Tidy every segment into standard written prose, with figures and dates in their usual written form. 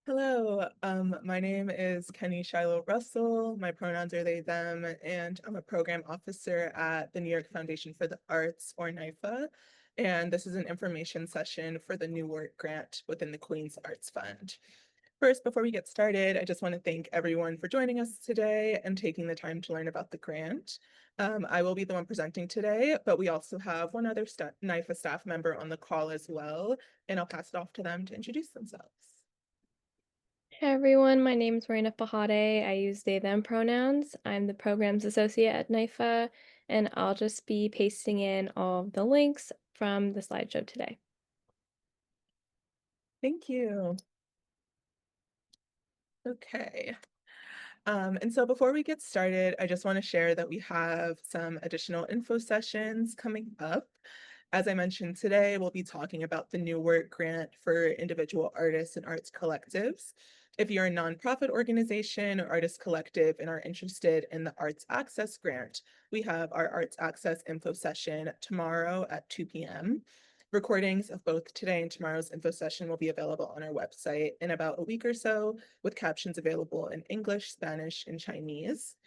Hello, my name is Kenny Shiloh Russell. My pronouns are they, them, and I'm a program officer at the New York Foundation for the Arts, or NYFA. And this is an information session for the New Work Grant within the Queen's Arts Fund. First, before we get started, I just want to thank everyone for joining us today and taking the time to learn about the grant. I will be the one presenting today, but we also have one other NYFA staff member on the call as well, and I'll pass it off to them to introduce themselves. Hey everyone, my name is Marina Fahade. I use they, them pronouns. I'm the programs associate at NYFA, and I'll just be pasting in all the links from the slideshow today. Thank you. Okay. And so before we get started, I just want to share that we have some additional info sessions coming up. As I mentioned today, we'll be talking about the New Work Grant for individual artists and arts collectives. If you're a nonprofit organization or artist collective and are interested in the Arts Access Grant, we have our Arts Access info session tomorrow at 2 p.m. Recordings of both today and tomorrow's info session will be available on our website in about a week or so, with captions available in English, Spanish, and Chinese.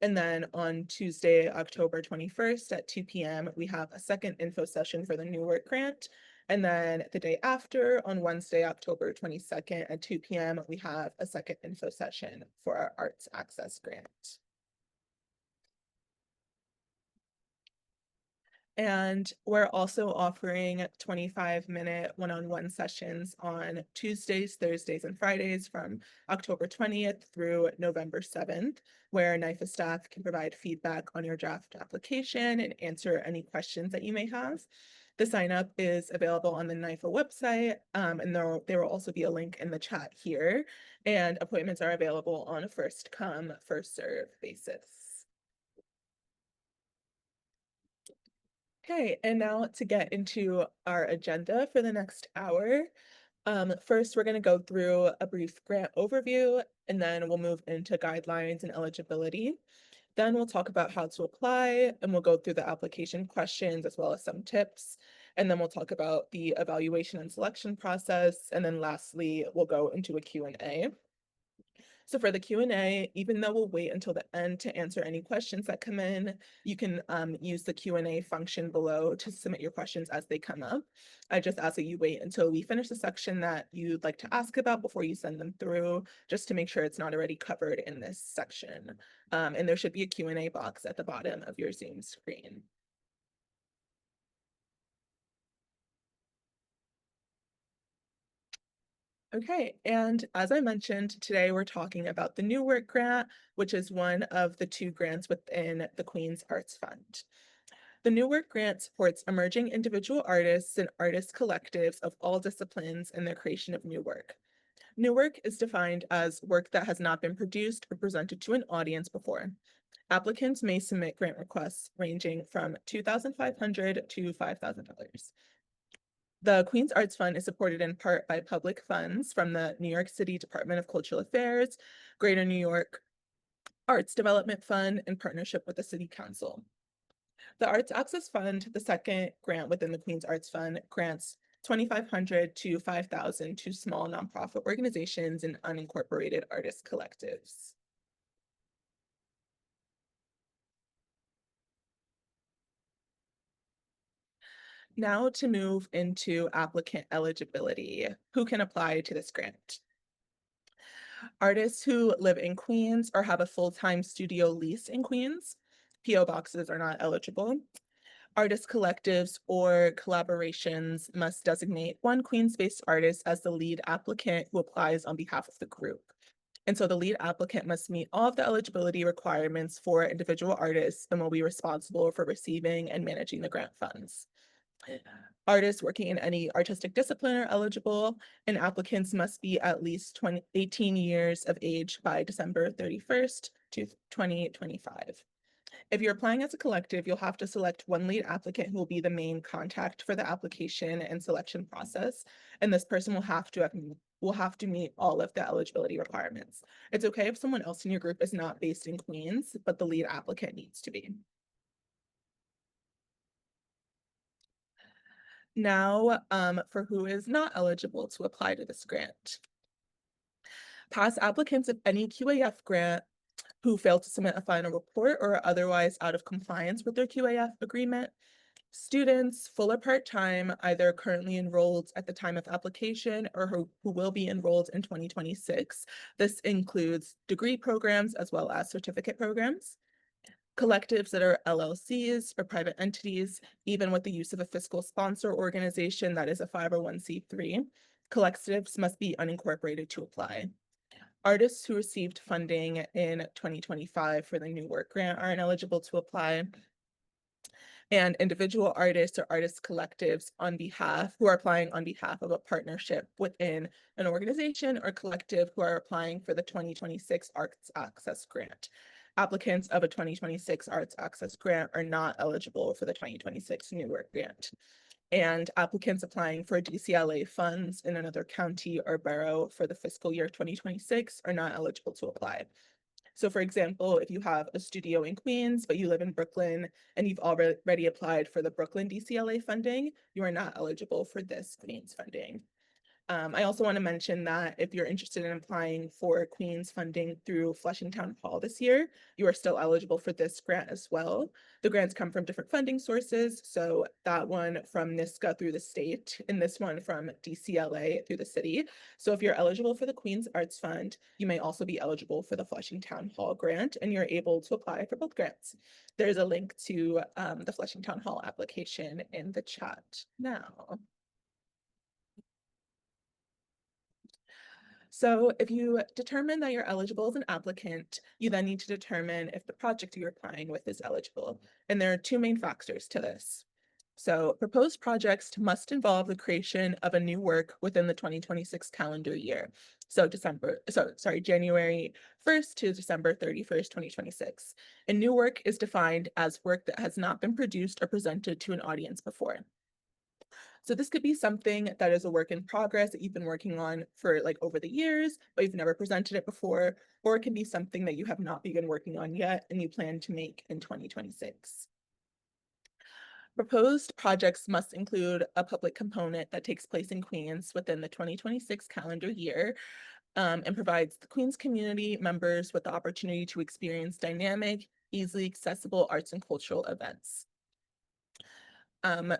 And then on Tuesday, October 21st at 2 p.m., we have a second info session for the New Work Grant. And then the day after, on Wednesday, October 22nd at 2 p.m., we have a second info session for our Arts Access Grant. And we're also offering 25-minute one-on-one sessions on Tuesdays, Thursdays, and Fridays from October 20th through November 7th, where NYFA staff can provide feedback on your draft application and answer any questions that you may have. The sign up is available on the NYFA website, and there will also be a link in the chat here, and appointments are available on a first come, first serve basis. Okay, and now to get into our agenda for the next hour. First, we're going to go through a brief grant overview, and then we'll move into guidelines and eligibility. Then we'll talk about how to apply, and we'll go through the application questions as well as some tips. And then we'll talk about the evaluation and selection process. And then lastly, we'll go into a Q&A. So for the Q&A, even though we'll wait until the end to answer any questions that come in, you can use the Q&A function below to submit your questions as they come up. I just ask that you wait until we finish the section that you'd like to ask about before you send them through, just to make sure it's not already covered in this section. And there should be a Q&A box at the bottom of your Zoom screen. Okay, and as I mentioned, today we're talking about the New Work Grant, which is one of the two grants within the Queen's Arts Fund. The New Work Grant supports emerging individual artists and artist collectives of all disciplines in their creation of new work. New work is defined as work that has not been produced or presented to an audience before. Applicants may submit grant requests ranging from $2,500 to $5,000. The Queen's Arts Fund is supported in part by public funds from the New York City Department of Cultural Affairs, Greater New York Arts Development Fund, in partnership with the City Council. The Arts Access Fund, the second grant within the Queen's Arts Fund, grants $2,500 to $5,000 to small nonprofit organizations and unincorporated artist collectives. Now to move into applicant eligibility. Who can apply to this grant? Artists who live in Queens or have a full-time studio lease in Queens. PO boxes are not eligible. Artist collectives or collaborations must designate one Queens-based artist as the lead applicant who applies on behalf of the group. And so the lead applicant must meet all of the eligibility requirements for individual artists and will be responsible for receiving and managing the grant funds. Artists working in any artistic discipline are eligible, and applicants must be at least 18 years of age by December 31st, 2025. If you're applying as a collective, you'll have to select one lead applicant who will be the main contact for the application and selection process, and this person will have to meet all of the eligibility requirements. It's okay if someone else in your group is not based in Queens, but the lead applicant needs to be. Now, for who is not eligible to apply to this grant. Past applicants of any QAF grant who fail to submit a final report or are otherwise out of compliance with their QAF agreement. Students, full or part-time, either currently enrolled at the time of application or who will be enrolled in 2026. This includes degree programs as well as certificate programs. Collectives that are LLCs or private entities, even with the use of a fiscal sponsor organization that is a 501(c)(3), collectives must be unincorporated to apply. Artists who received funding in 2025 for the New Work Grant are ineligible to apply. And individual artists or artist collectives who are applying on behalf of a partnership within an organization or collective who are applying for the 2026 Arts Access Grant. Applicants of a 2026 Arts Access Grant are not eligible for the 2026 New Work Grant. And applicants applying for DCLA funds in another county or borough for the fiscal year 2026 are not eligible to apply. So for example, if you have a studio in Queens, but you live in Brooklyn and you've already applied for the Brooklyn DCLA funding, you are not eligible for this Queens funding. I also want to mention that if you're interested in applying for Queens funding through Flushing Town Hall this year, you are still eligible for this grant as well. The grants come from different funding sources, so that one from NISCA through the state, and this one from DCLA through the city. So if you're eligible for the Queens Arts Fund, you may also be eligible for the Flushing Town Hall grant, and you're able to apply for both grants. There's a link to the Flushing Town Hall application in the chat now. So if you determine that you're eligible as an applicant, you then need to determine if the project you're applying with is eligible. And there are two main factors to this. So proposed projects must involve the creation of a new work within the 2026 calendar year. So January 1st to December 31st, 2026. And new work is defined as work that has not been produced or presented to an audience before. So this could be something that is a work in progress that you've been working on for like over the years, but you've never presented it before, or it can be something that you have not begun working on yet and you plan to make in 2026. Proposed projects must include a public component that takes place in Queens within the 2026 calendar year, and provides the Queens community members with the opportunity to experience dynamic, easily accessible arts and cultural events.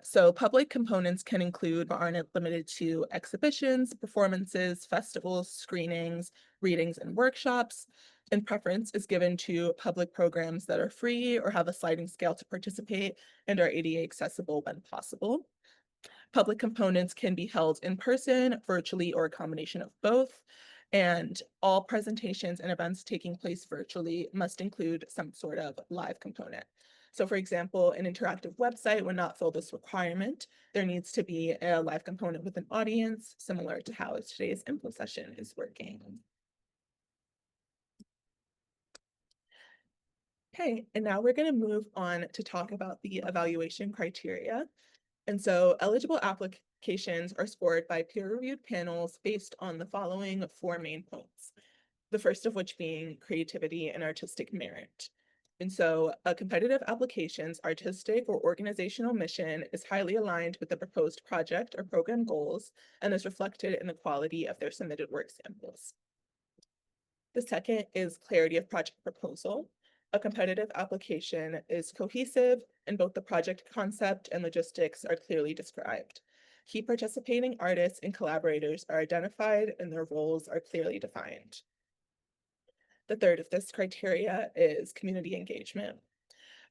So public components can include, but aren't limited to, exhibitions, performances, festivals, screenings, readings, and workshops. And preference is given to public programs that are free or have a sliding scale to participate and are ADA accessible when possible. Public components can be held in person, virtually, or a combination of both. And all presentations and events taking place virtually must include some sort of live component. So for example, an interactive website would not fill this requirement. There needs to be a live component with an audience, similar to how today's info session is working. Okay, and now we're going to move on to talk about the evaluation criteria. And so eligible applications are scored by peer-reviewed panels based on the following four main points. The first of which being creativity and artistic merit. And so a competitive application's artistic or organizational mission is highly aligned with the proposed project or program goals and is reflected in the quality of their submitted work samples. The second is clarity of project proposal. A competitive application is cohesive and both the project concept and logistics are clearly described. Key participating artists and collaborators are identified and their roles are clearly defined. The third of this criteria is community engagement.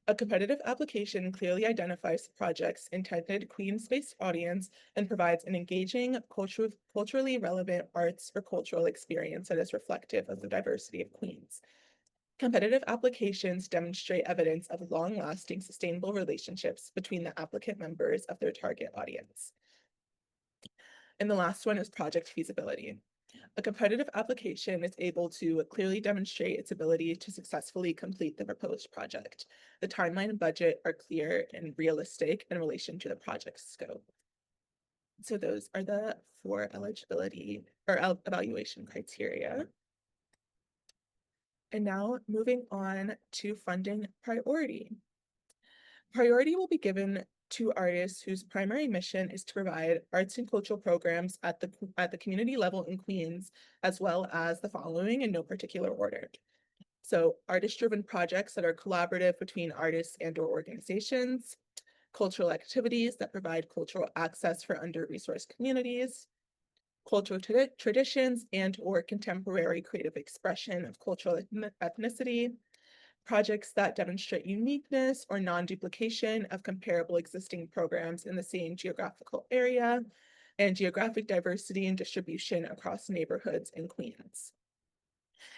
A competitive application clearly identifies the project's intended Queens-based audience and provides an engaging, culturally relevant arts or cultural experience that is reflective of the diversity of Queens. Competitive applications demonstrate evidence of long-lasting, sustainable relationships between the applicant members of their target audience. And the last one is project feasibility. A competitive application is able to clearly demonstrate its ability to successfully complete the proposed project. The timeline and budget are clear and realistic in relation to the project's scope. So those are the four eligibility or evaluation criteria. And now moving on to funding priority. Priority will be given to artists whose primary mission is to provide arts and cultural programs at the community level in Queens, as well as the following in no particular order. So artist-driven projects that are collaborative between artists and/or organizations, cultural activities that provide cultural access for under-resourced communities, cultural traditions and/or contemporary creative expression of cultural ethnicity, projects that demonstrate uniqueness or non-duplication of comparable existing programs in the same geographical area, and geographic diversity and distribution across neighborhoods in Queens.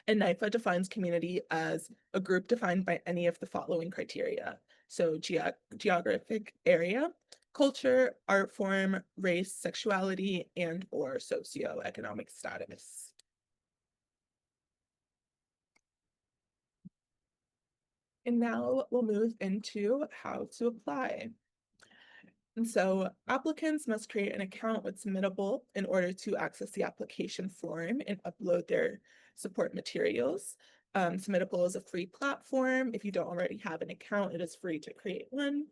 And NYFA defines community as a group defined by any of the following criteria. So geographic area, culture, art form, race, sexuality, and/or socioeconomic status. And now we'll move into how to apply. And so applicants must create an account with Submittable in order to access the application form and upload their support materials. Submittable is a free platform. If you don't already have an account, it is free to create one.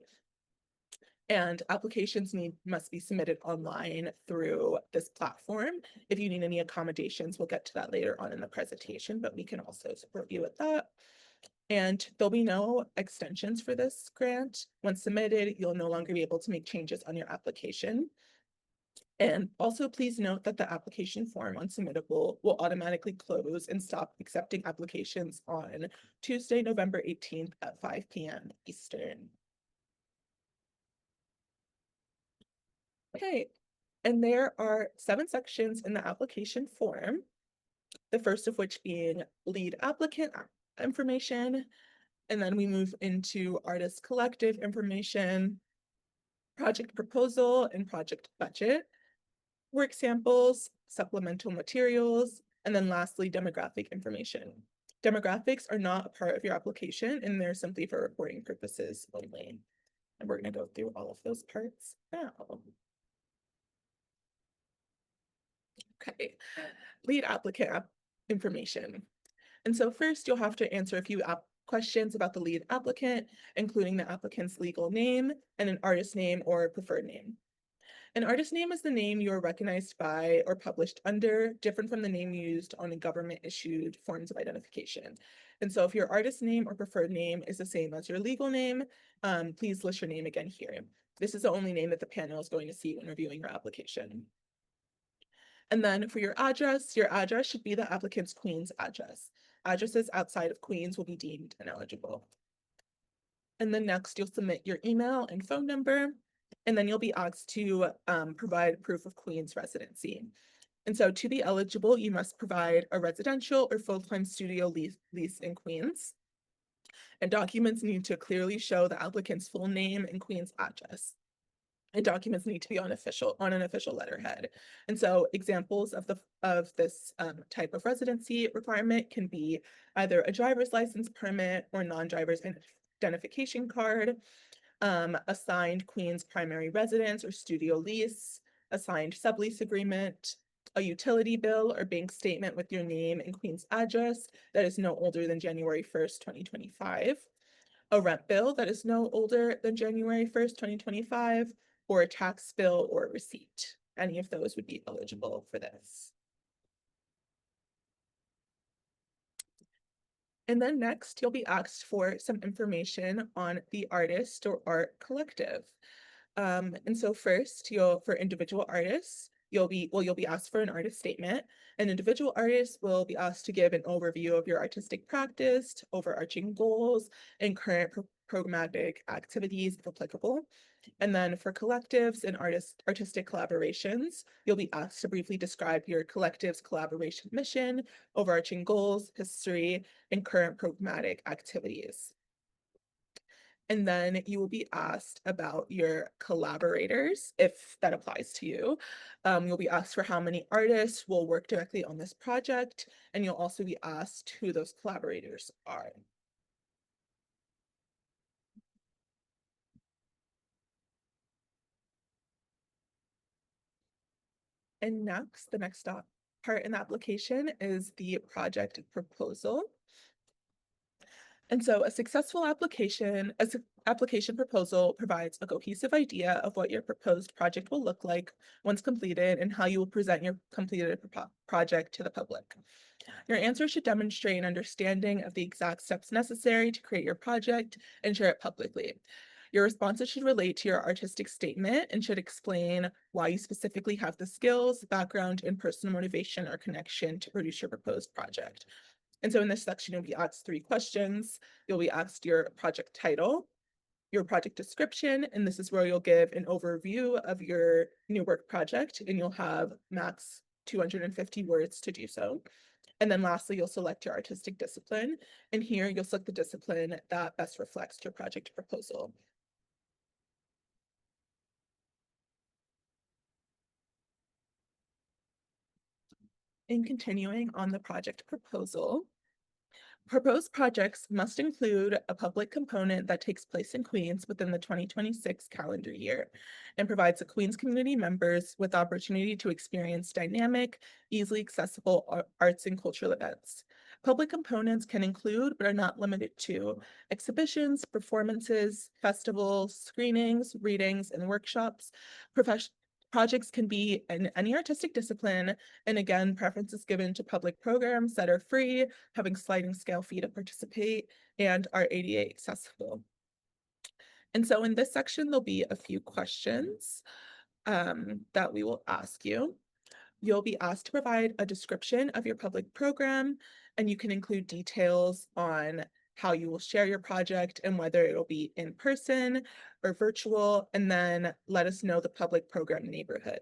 And applications must be submitted online through this platform. If you need any accommodations, we'll get to that later on in the presentation, but we can also support you with that. And there'll be no extensions for this grant. Once submitted, you'll no longer be able to make changes on your application. And also please note that the application form on Submittable will automatically close and stop accepting applications on Tuesday, November 18th at 5 p.m. Eastern. Okay, and there are 7 sections in the application form, the first of which being lead applicant information, and then we move into artist collective information, project proposal and project budget, work samples, supplemental materials, and then lastly, demographic information. Demographics are not a part of your application and they're simply for reporting purposes only. And we're going to go through all of those parts now. Okay, lead applicant information. And so first you'll have to answer a few questions about the lead applicant, including the applicant's legal name and an artist name or preferred name. An artist name is the name you are recognized by or published under, different from the name used on government-issued forms of identification. And so if your artist name or preferred name is the same as your legal name, please list your name again here. This is the only name that the panel is going to see when reviewing your application. And then for your address should be the applicant's Queens address. Addresses outside of Queens will be deemed ineligible. And then next you'll submit your email and phone number, and then you'll be asked to provide proof of Queens residency. And so to be eligible, you must provide a residential or full-time studio lease in Queens. And documents need to clearly show the applicant's full name and Queens address. And documents need to be on an official letterhead. And so examples of this type of residency requirement can be either a driver's license permit or non-driver's identification card, a signed Queens primary residence or studio lease, a signed sublease agreement, a utility bill or bank statement with your name and Queens address that is no older than January 1st, 2025, a rent bill that is no older than January 1st, 2025, or a tax bill or receipt. Any of those would be eligible for this. And then next, you'll be asked for some information on the artist or art collective. And so first, for individual artists, you'll be asked for an artist statement. An individual artist will be asked to give an overview of your artistic practice, overarching goals, and current programmatic activities, if applicable. And then for collectives and artistic collaborations, you'll be asked to briefly describe your collective's collaboration mission, overarching goals, history, and current programmatic activities. And then you will be asked about your collaborators, if that applies to you. You'll be asked for how many artists will work directly on this project, and you'll also be asked who those collaborators are. And next, the next part in the application is the project proposal. And so a successful application proposal provides a cohesive idea of what your proposed project will look like once completed and how you will present your completed project to the public. Your answer should demonstrate an understanding of the exact steps necessary to create your project and share it publicly. Your responses should relate to your artistic statement and should explain why you specifically have the skills, background, and personal motivation or connection to produce your proposed project. And so in this section, you'll be asked 3 questions. You'll be asked your project title, your project description, and this is where you'll give an overview of your new work project, and you'll have max 250 words to do so. And then lastly, you'll select your artistic discipline, and here you'll select the discipline that best reflects your project proposal. In continuing on the project proposal, proposed projects must include a public component that takes place in Queens within the 2026 calendar year and provides the Queens community members with the opportunity to experience dynamic, easily accessible arts and cultural events. Public components can include, but are not limited to, exhibitions, performances, festivals, screenings, readings, and workshops. Projects can be in any artistic discipline, and again, preference is given to public programs that are free, having sliding scale fee to participate, and are ADA accessible. And so in this section, there'll be a few questions that we will ask you. You'll be asked to provide a description of your public program, and you can include details on how you will share your project and whether it'll be in person or virtual, and then let us know the public program neighborhood.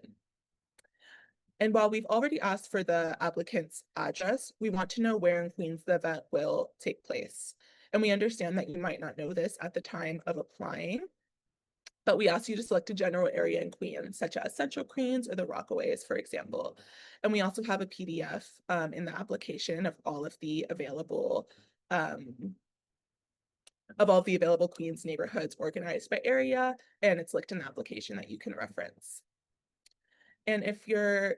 And while we've already asked for the applicant's address, we want to know where in Queens the event will take place. And we understand that you might not know this at the time of applying, but we ask you to select a general area in Queens, such as Central Queens or the Rockaways, for example. And we also have a PDF in the application of all of the available Queens neighborhoods organized by area, and it's linked in the application that you can reference. And if your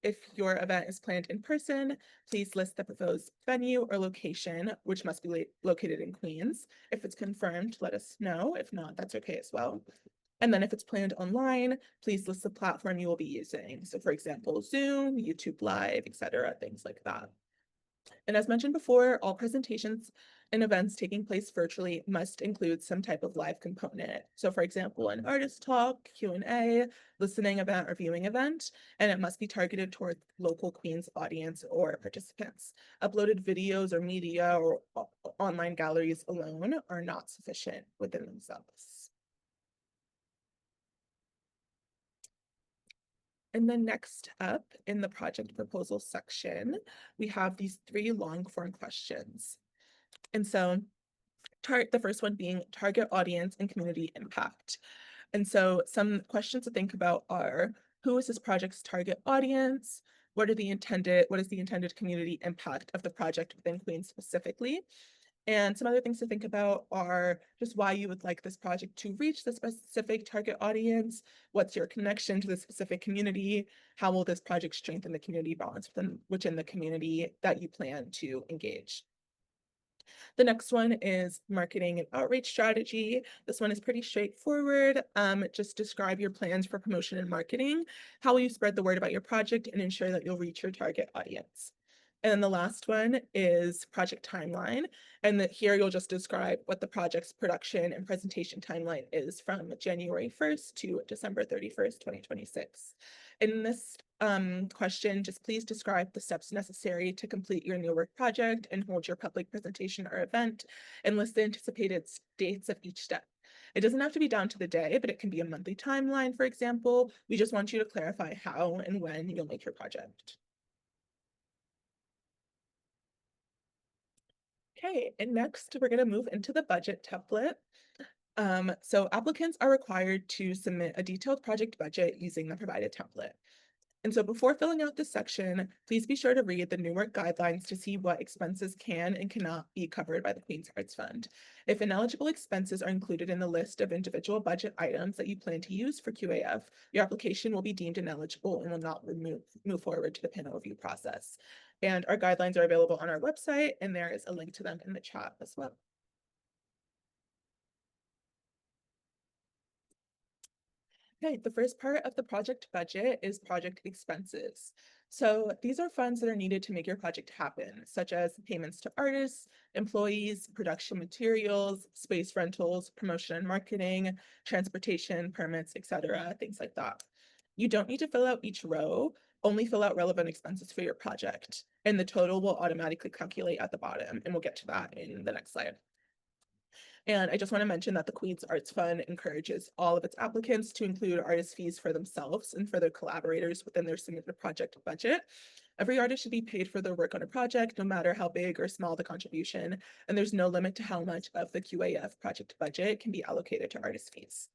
event is planned in person, please list the proposed venue or location, which must be located in Queens. If it's confirmed, let us know. If not, that's okay as well. And then if it's planned online, please list the platform you will be using. So for example, Zoom, YouTube Live, etc., things like that. And as mentioned before, all presentations and events taking place virtually must include some type of live component. So for example, an artist talk, Q&A, listening event, or viewing event, and it must be targeted toward local Queens audience or participants. Uploaded videos or media or online galleries alone are not sufficient within themselves. And then next up in the project proposal section, we have these 3 long form questions. And so the first one being target audience and community impact. And so some questions to think about are, who is this project's target audience? What is the intended community impact of the project within Queens specifically? And some other things to think about are just why you would like this project to reach the specific target audience. What's your connection to the specific community? How will this project strengthen the community bonds within the community that you plan to engage? The next one is marketing and outreach strategy. This one is pretty straightforward. Just describe your plans for promotion and marketing. How will you spread the word about your project and ensure that you'll reach your target audience? And then the last one is project timeline. And here you'll just describe what the project's production and presentation timeline is from January 1st to December 31st, 2026. In this question, just please describe the steps necessary to complete your new work project and hold your public presentation or event, and list the anticipated dates of each step. It doesn't have to be down to the day, but it can be a monthly timeline, for example. We just want you to clarify how and when you'll make your project. Okay, and next we're going to move into the budget template. So applicants are required to submit a detailed project budget using the provided template. And so before filling out this section, please be sure to read the New Work guidelines to see what expenses can and cannot be covered by the Queens Arts Fund. If ineligible expenses are included in the list of individual budget items that you plan to use for QAF, your application will be deemed ineligible and will not move forward to the panel review process. And our guidelines are available on our website, and there is a link to them in the chat as well. Okay, the first part of the project budget is project expenses. So these are funds that are needed to make your project happen, such as payments to artists, employees, production materials, space rentals, promotion and marketing, transportation, permits, etc., things like that. You don't need to fill out each row, only fill out relevant expenses for your project, and the total will automatically calculate at the bottom, and we'll get to that in the next slide. And I just want to mention that the Queen's Arts Fund encourages all of its applicants to include artist fees for themselves and for their collaborators within their submitted project budget. Every artist should be paid for their work on a project, no matter how big or small the contribution, and there's no limit to how much of the QAF project budget can be allocated to artist fees.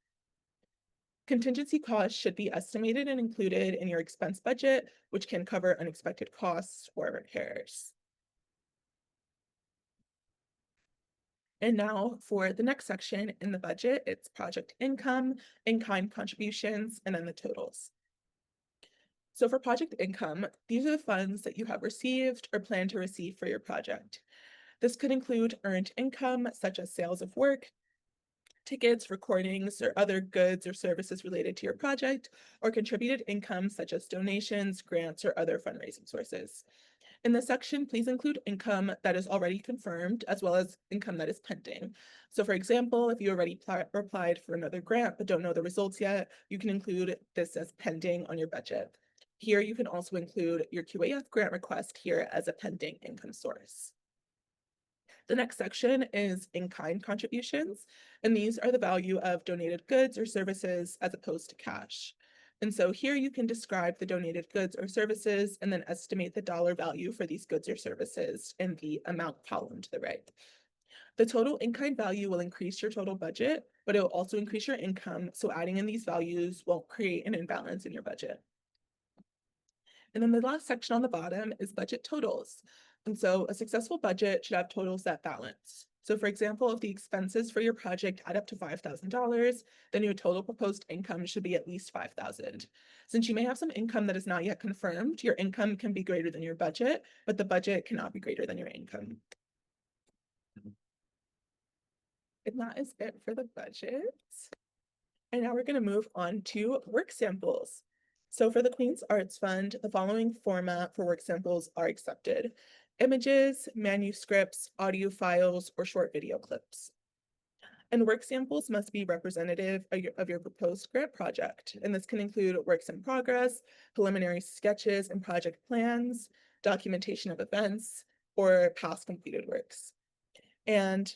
Contingency costs should be estimated and included in your expense budget, which can cover unexpected costs or repairs. And now for the next section in the budget, it's project income, in-kind contributions, and then the totals. So for project income, these are the funds that you have received or plan to receive for your project. This could include earned income, such as sales of work, tickets, recordings, or other goods or services related to your project, or contributed income, such as donations, grants, or other fundraising sources. In this section, please include income that is already confirmed as well as income that is pending. So for example, if you already applied for another grant but don't know the results yet, you can include this as pending on your budget. Here, you can also include your QAF grant request here as a pending income source. The next section is in-kind contributions, and these are the value of donated goods or services as opposed to cash. And so here you can describe the donated goods or services and then estimate the dollar value for these goods or services in the amount column to the right. The total in-kind value will increase your total budget, but it will also increase your income, so adding in these values won't create an imbalance in your budget. And then the last section on the bottom is budget totals. And so a successful budget should have totals that balance. So for example, if the expenses for your project add up to $5,000, then your total proposed income should be at least $5,000. Since you may have some income that is not yet confirmed, your income can be greater than your budget, but the budget cannot be greater than your income. And that is it for the budget. And now we're going to move on to work samples. So for the Queen's Arts Fund, the following format for work samples are accepted: images, manuscripts, audio files, or short video clips. And work samples must be representative of your proposed grant project. And this can include works in progress, preliminary sketches and project plans, documentation of events, or past completed works. And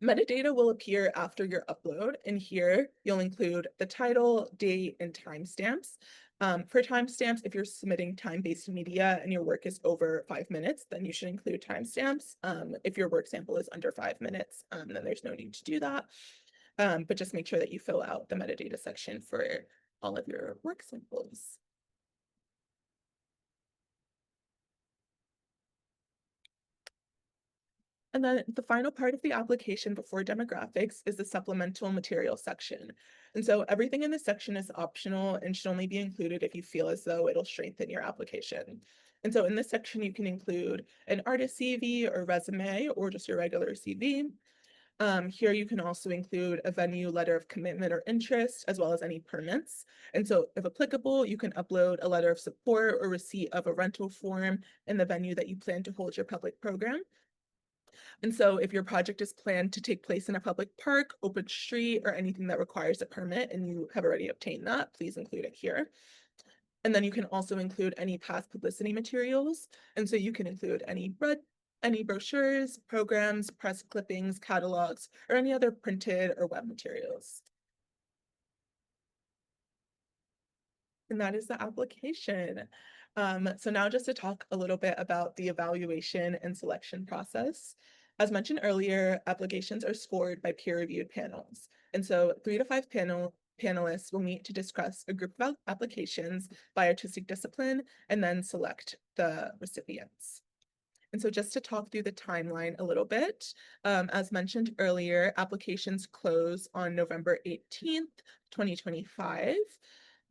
metadata will appear after your upload, and here you'll include the title, date, and timestamps. For timestamps, if you're submitting time-based media and your work is over 5 minutes, then you should include timestamps. If your work sample is under 5 minutes, then there's no need to do that. But just make sure that you fill out the metadata section for all of your work samples. And then the final part of the application before demographics is the supplemental material section. And so everything in this section is optional and should only be included if you feel as though it'll strengthen your application. And so in this section, you can include an artist CV or resume or just your regular CV. Here you can also include a venue letter of commitment or interest, as well as any permits. And so if applicable, you can upload a letter of support or receipt of a rental form in the venue that you plan to hold your public program. And so if your project is planned to take place in a public park, open street, or anything that requires a permit and you have already obtained that, please include it here. And then you can also include any past publicity materials. And so you can include any brochures, programs, press clippings, catalogs, or any other printed or web materials. And that is the application. So now just to talk a little bit about the evaluation and selection process. As mentioned earlier, applications are scored by peer-reviewed panels. And so 3 to 5 panelists will meet to discuss a group of applications by artistic discipline and then select the recipients. And so just to talk through the timeline a little bit, as mentioned earlier, applications close on November 18th, 2025.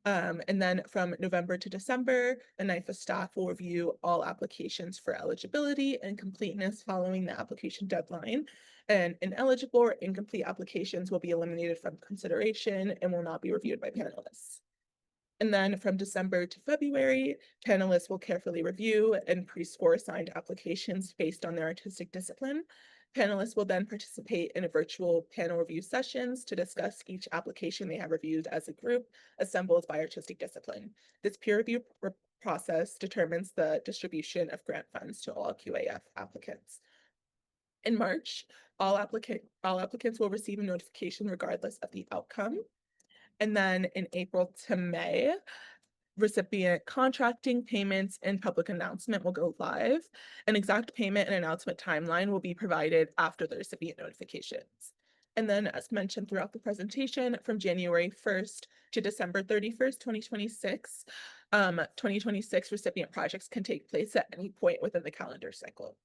And then from November to December, the NIFA staff will review all applications for eligibility and completeness following the application deadline. And ineligible or incomplete applications will be eliminated from consideration and will not be reviewed by panelists. And then from December to February, panelists will carefully review and pre-score assigned applications based on their artistic discipline. Panelists will then participate in a virtual panel review sessions to discuss each application they have reviewed as a group assembled by artistic discipline. This peer review process determines the distribution of grant funds to all QAF applicants. In March, all applicants will receive a notification regardless of the outcome. And then in April to May, recipient contracting, payments, and public announcement will go live. An exact payment and announcement timeline will be provided after the recipient notifications. And then, as mentioned throughout the presentation, from January 1st to December 31st, 2026, 2026 recipient projects can take place at any point within the calendar cycle.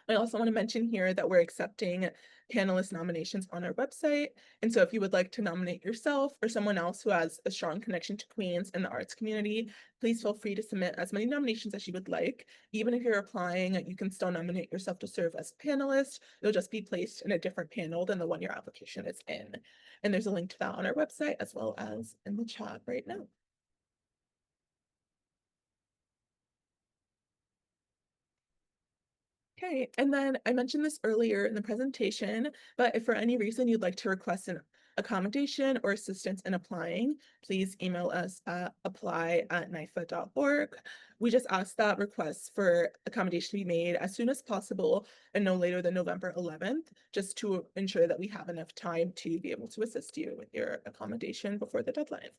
I also want to mention here that we're accepting panelist nominations on our website. And so if you would like to nominate yourself or someone else who has a strong connection to Queens and the arts community, please feel free to submit as many nominations as you would like. Even if you're applying, you can still nominate yourself to serve as a panelist. You'll just be placed in a different panel than the one your application is in. And there's a link to that on our website as well as in the chat right now. Okay, and then I mentioned this earlier in the presentation, but if for any reason you'd like to request an accommodation or assistance in applying, please email us at apply@nifa.org. We just ask that requests for accommodation be made as soon as possible and no later than November 11th, just to ensure that we have enough time to be able to assist you with your accommodation before the deadline.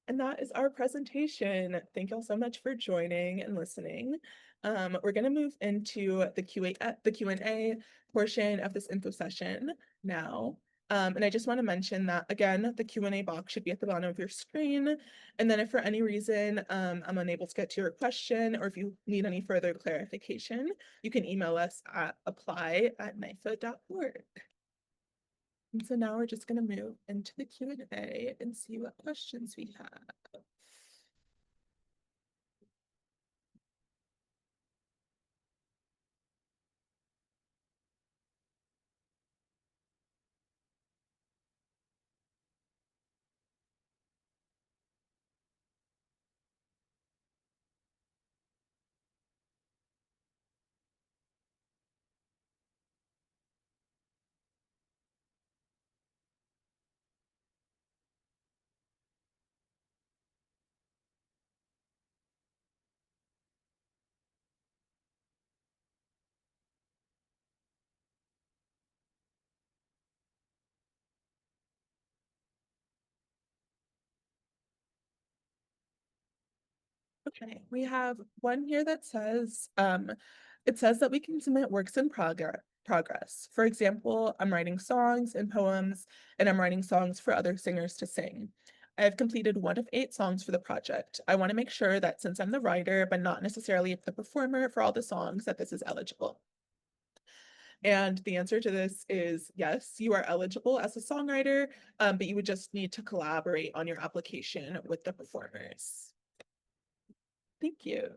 And that is our presentation. Thank you all so much for joining and listening. We're going to move into the Q&A portion of this info session now. And I just want to mention that, again, the Q&A box should be at the bottom of your screen. And then if for any reason I'm unable to get to your question, or if you need any further clarification, you can email us at apply@nifa.org. And so now we're just going to move into the Q&A and see what questions we have. Okay, we have one here that says, it says that we can submit works in progress. For example, I'm writing songs and poems, and I'm writing songs for other singers to sing. I have completed 1 of 8 songs for the project. I want to make sure that since I'm the writer, but not necessarily the performer for all the songs, that this is eligible. And the answer to this is yes, you are eligible as a songwriter, but you would just need to collaborate on your application with the performers. Thank you.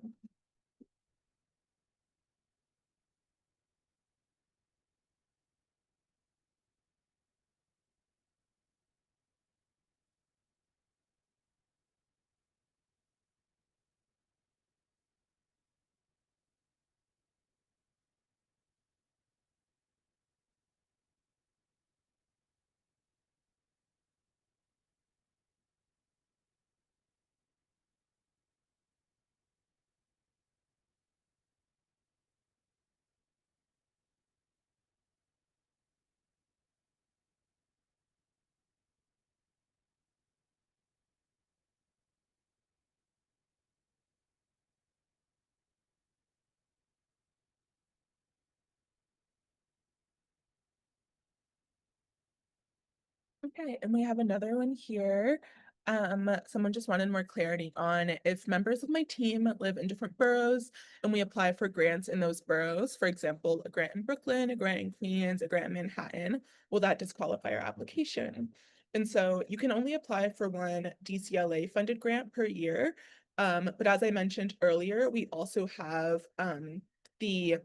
Okay, and we have another one here. Someone just wanted more clarity on if members of my team live in different boroughs and we apply for grants in those boroughs, for example, a grant in Brooklyn, a grant in Queens, a grant in Manhattan, will that disqualify our application? And so you can only apply for one DCLA funded grant per year. But as I mentioned earlier, we also have the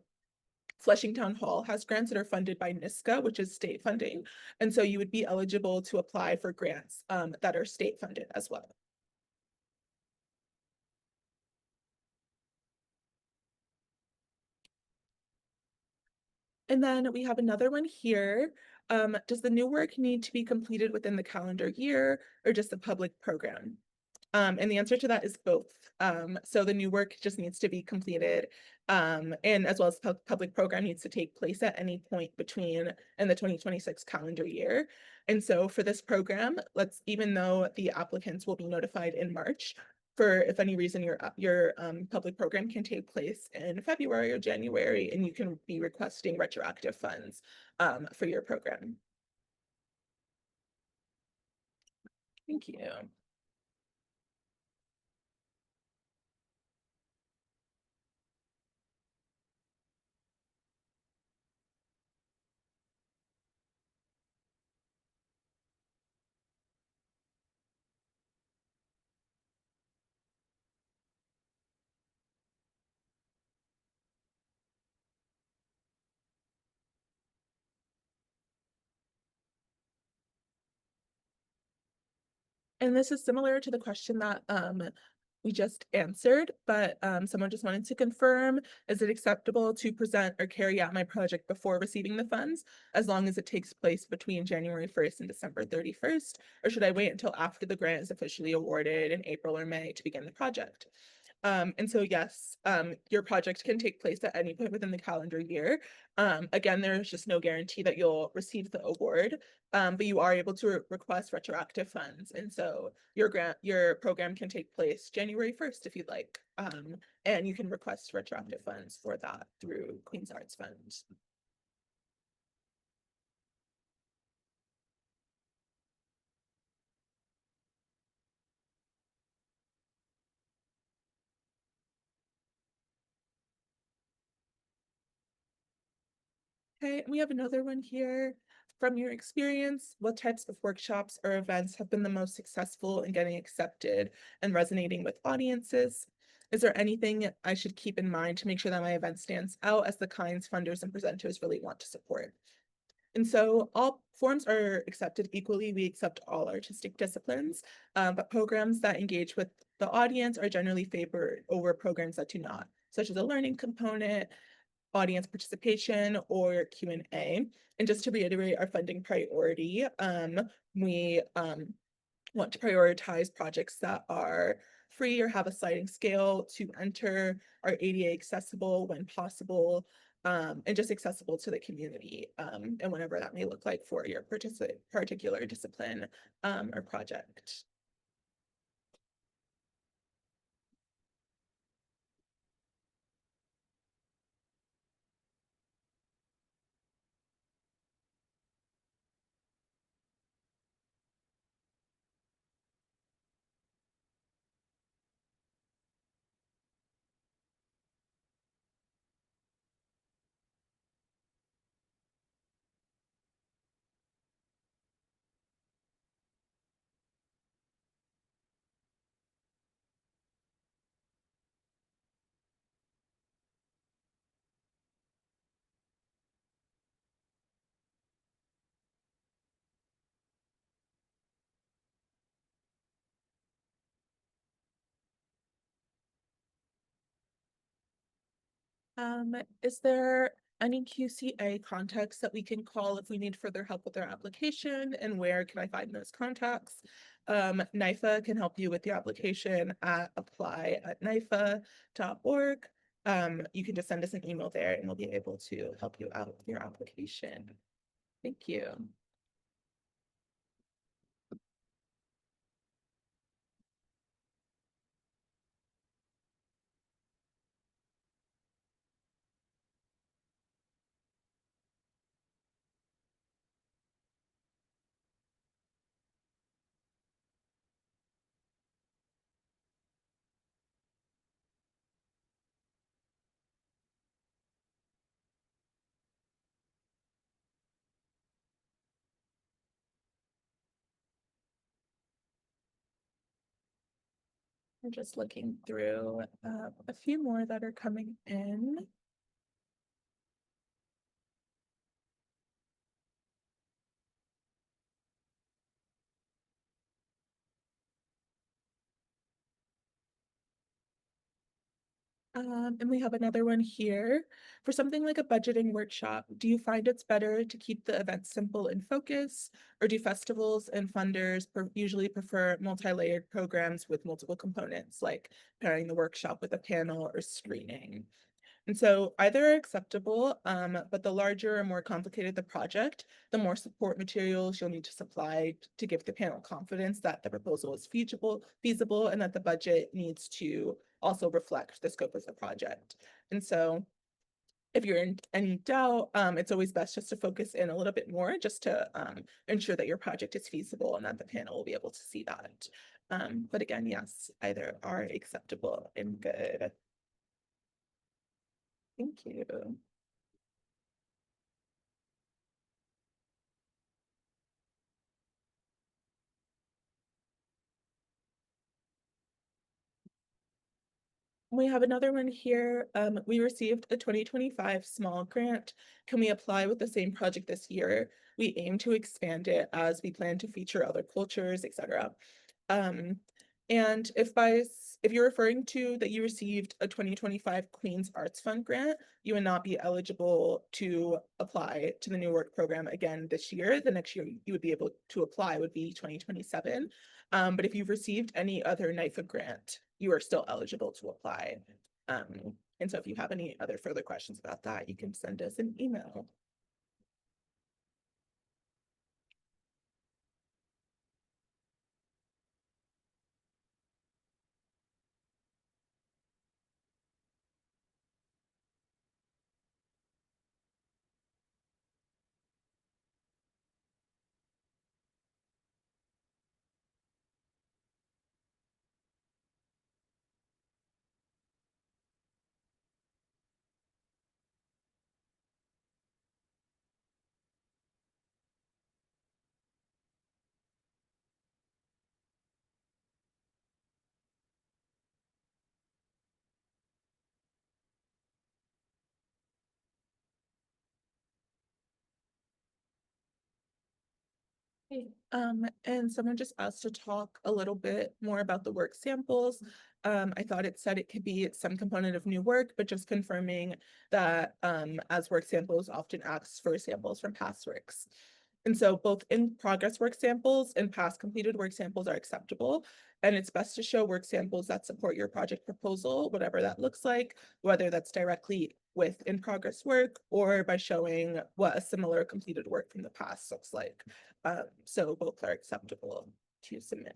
Flushing Town Hall has grants that are funded by NISCA, which is state funding. And so you would be eligible to apply for grants that are state funded as well. And then we have another one here. Does the new work need to be completed within the calendar year or just a public program? And the answer to that is both. So the new work just needs to be completed, and as well as public program needs to take place at any point between in the 2026 calendar year. And so for this program, even though the applicants will be notified in March, for if any reason your public program can take place in February or January, and you can be requesting retroactive funds for your program. Thank you. And this is similar to the question that we just answered, but someone just wanted to confirm, is it acceptable to present or carry out my project before receiving the funds, as long as it takes place between January 1st and December 31st? Or should I wait until after the grant is officially awarded in April or May to begin the project? And so yes, your project can take place at any point within the calendar year. Again, there's just no guarantee that you'll receive the award, but you are able to request retroactive funds. And so your program can take place January 1st if you'd like. And you can request retroactive funds for that through Queen's Arts Fund. Okay, and we have another one here. From your experience, what types of workshops or events have been the most successful in getting accepted and resonating with audiences? Is there anything I should keep in mind to make sure that my event stands out as the kinds funders and presenters really want to support? And so all forms are accepted equally. We accept all artistic disciplines, but programs that engage with the audience are generally favored over programs that do not, such as a learning component, audience participation, or Q&A. And just to reiterate our funding priority, we want to prioritize projects that are free or have a sliding scale to enter, are ADA accessible when possible, and just accessible to the community, and whatever that may look like for your particular discipline or project. Is there any QCA contacts that we can call if we need further help with our application, and where can I find those contacts? NYFA can help you with your application at apply@nyfa.org. You can just send us an email there and we'll be able to help you out with your application. Thank you. We're just looking through a few more that are coming in. And we have another one here. For something like a budgeting workshop, do you find it's better to keep the event simple and focus, or do festivals and funders usually prefer multi-layered programs with multiple components, like pairing the workshop with a panel or screening? And so either are acceptable, but the larger or more complicated the project, the more support materials you'll need to supply to give the panel confidence that the proposal is feasible, and that the budget needs to also reflect the scope of the project. And so if you're in any doubt, it's always best just to focus in a little bit more just to ensure that your project is feasible and that the panel will be able to see that. But again, yes, either are acceptable and good. Thank you. We have another one here. We received a 2025 small grant. Can we apply with the same project this year? We aim to expand it as we plan to feature other cultures, etc. Um, and if you're referring to that you received a 2025 Queen's Arts Fund grant, you would not be eligible to apply to the New Work program again this year. The next year you would be able to apply would be 2027. But if you've received any other NYFA grant, you are still eligible to apply. And so if you have any other further questions about that, you can send us an email. And someone just asked to talk a little bit more about the work samples. I thought it said it could be some component of new work, but just confirming that as work samples often asks for samples from past works. And so both in progress work samples and past completed work samples are acceptable. And it's best to show work samples that support your project proposal, whatever that looks like, whether that's directly with in progress work or by showing what a similar completed work from the past looks like. So both are acceptable to submit.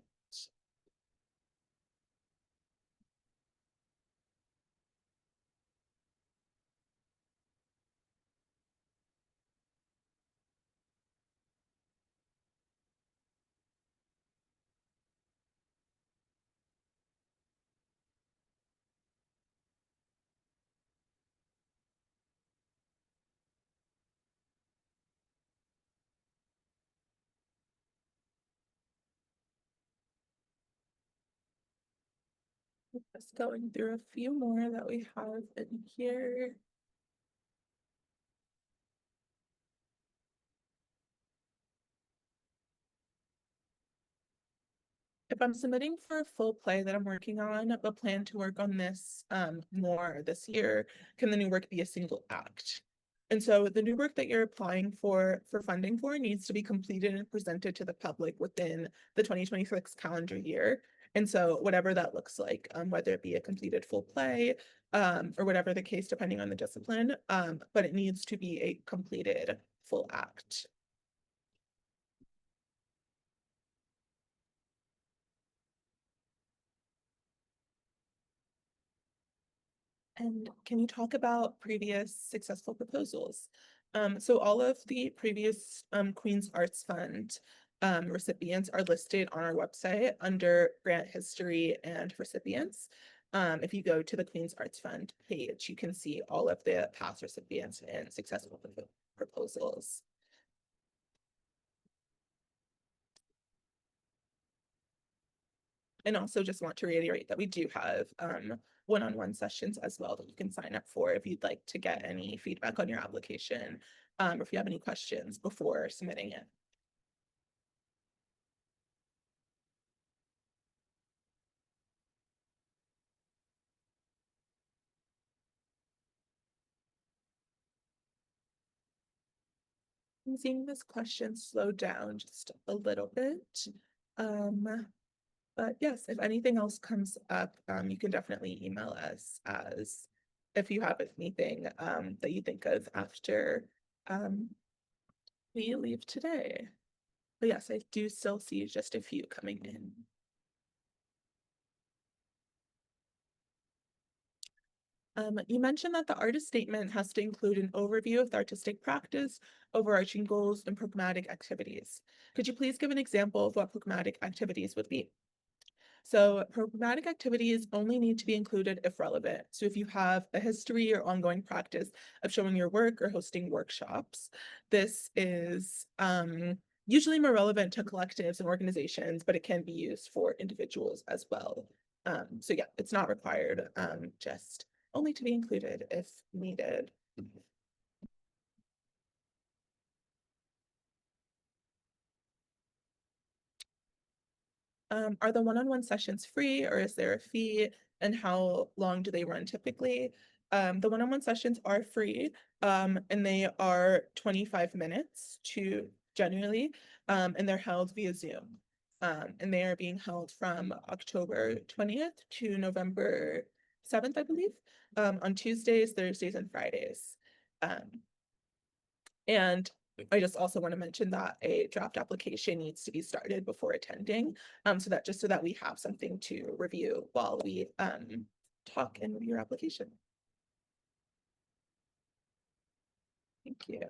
Just going through a few more that we have in here. If I'm submitting for a full play that I'm working on, but plan to work on this more this year, can the new work be a single act? And so the new work that you're applying for funding for needs to be completed and presented to the public within the 2026 calendar year. And so whatever that looks like, whether it be a completed full play, or whatever the case, depending on the discipline, but it needs to be a completed full act. And can you talk about previous successful proposals? So all of the previous Queen's Arts Fund recipients are listed on our website under grant history and recipients. If you go to the Queen's Arts Fund page, you can see all of the past recipients and successful proposals. And also just want to reiterate that we do have one-on-one sessions as well that you can sign up for if you'd like to get any feedback on your application, or if you have any questions before submitting it. I'm seeing this question slow down just a little bit. But yes, if anything else comes up, you can definitely email us as if you have anything that you think of after we leave today. But yes, I do still see just a few coming in. You mentioned that the artist statement has to include an overview of the artistic practice, overarching goals, and programmatic activities. Could you please give an example of what programmatic activities would be? So programmatic activities only need to be included if relevant. So if you have a history or ongoing practice of showing your work or hosting workshops, this is usually more relevant to collectives and organizations, but it can be used for individuals as well. So yeah, it's not required, just only to be included if needed. Are the one-on-one sessions free or is there a fee, and how long do they run typically? The one-on-one sessions are free, and they are 25 minutes to generally, and they're held via Zoom. And they are being held from October 20th to November 7th, I believe, on Tuesdays, Thursdays, and Fridays. Um, and I just also want to mention that a draft application needs to be started before attending, so that we have something to review while we talk and review your application. Thank you.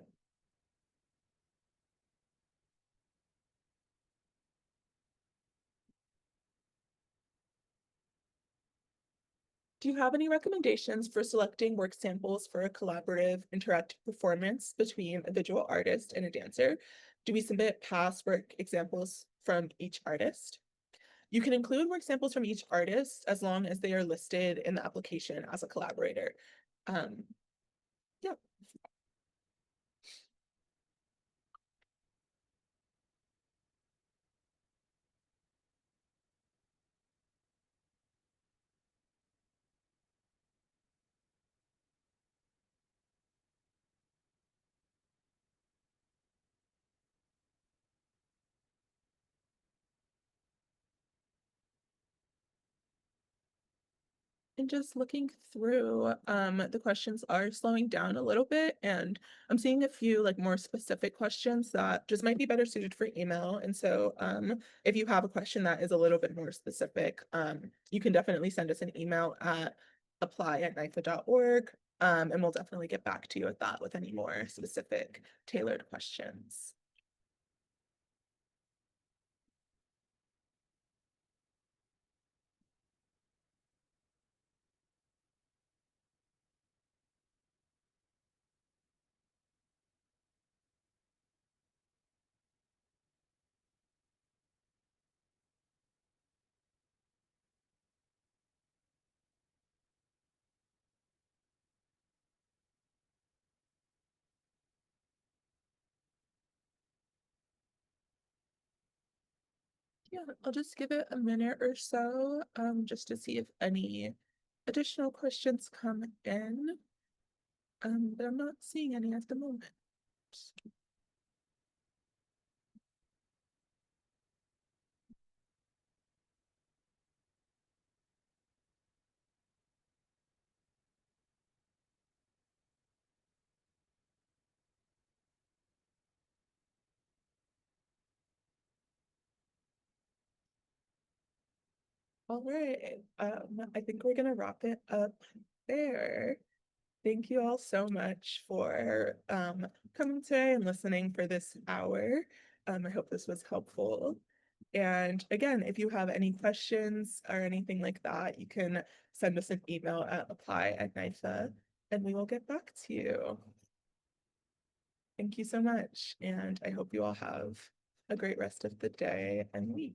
Do you have any recommendations for selecting work samples for a collaborative, interactive performance between a visual artist and a dancer? Do we submit past work examples from each artist? You can include work samples from each artist as long as they are listed in the application as a collaborator. Um, yeah. And just looking through, the questions are slowing down a little bit, and I'm seeing a few like more specific questions that just might be better suited for email. And so, if you have a question that is a little bit more specific, you can definitely send us an email at apply@nifa.org, and we'll definitely get back to you with that with any more specific tailored questions. Yeah, I'll just give it a minute or so, just to see if any additional questions come in. But I'm not seeing any at the moment. All right, I think we're gonna wrap it up there. Thank you all so much for coming today and listening for this hour. I hope this was helpful. And again, if you have any questions or anything like that, you can send us an email at apply@NYFA and we will get back to you. Thank you so much, and I hope you all have a great rest of the day and week.